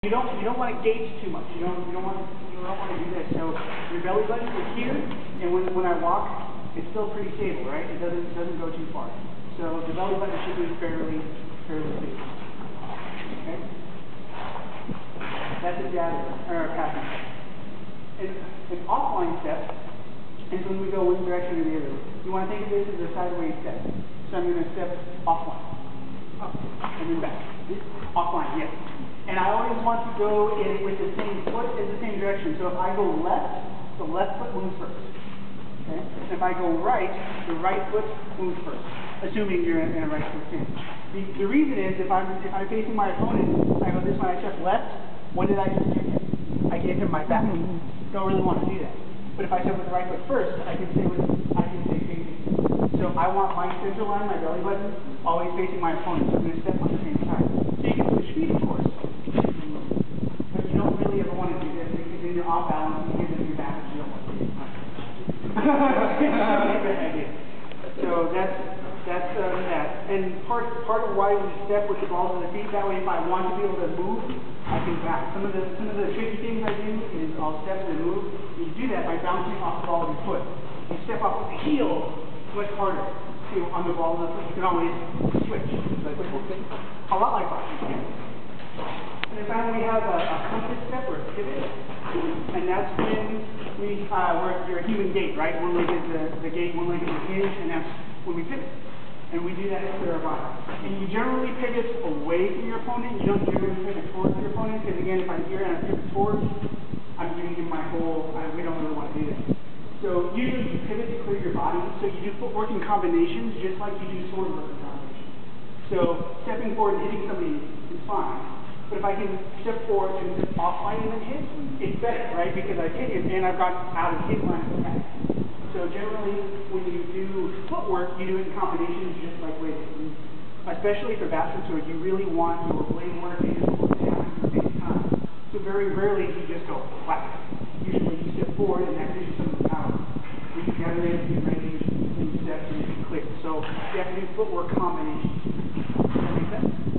You don't want to gauge too much. You don't want to do this. So your belly button is here, and when I walk, it's still pretty stable, right? It doesn't go too far. So the belly button should be fairly stable. Okay. That's a jab or a passing step. An offline step is when we go one direction or the other. You want to think of this as a sideways step. So I'm going to step offline, up, and then back. Offline, yes. And I always want to go with the same foot in the same direction. So if I go left, the left foot moves first. Okay? And if I go right, the right foot moves first, assuming you're in a right foot stance. The reason is if I'm facing my opponent, I go this way, I step left. What did I just give him? I gave him my back. Don't really want to do that. But if I step with the right foot first, I can stay facing. So I want my center line, my belly button, always facing my opponent. So I'm going to step on the same side. So you can switch feet, of course. But you don't really ever want to do this because then you're off balance and you give them your back and you don't want to do it. So that's that. And part of why we step with the balls of the feet, that way if I want to be able to move, I can back. Some of the tricky things I do is I'll step and move. You do that by bouncing off the ball of your foot. You step off with the heel much harder. So on the ball of the foot, you can always switch. A lot like boxing. And then finally we have a compass step or a pivot. And that's when you're a human gait, right? One leg is the gait, one leg is the hinge, and that's when we pivot. And we do that to clear our body. And you generally pivot away from your opponent. You don't generally pivot towards your opponent, because again, if I'm here and I pivot towards, I'm giving him my whole, we don't really want to do that. So usually you pivot to clear your body. So you do footwork in combinations, just like you do sword work in combinations. So stepping forward and hitting somebody is fine. But if I can step forward and just offline and then hit, it's better, right? Because I've hit him and I've got out of his line of attack. So generally, when you do footwork, you do it in combinations just like weightlifting. Especially for basket swords, you really want your blade work and your foot to happen at the same time. So very rarely do you just go whack. Usually you step forward and that gives you some of the power. When you gather in, you range, and you step and you clear. So you have to do footwork combinations. Does that make sense?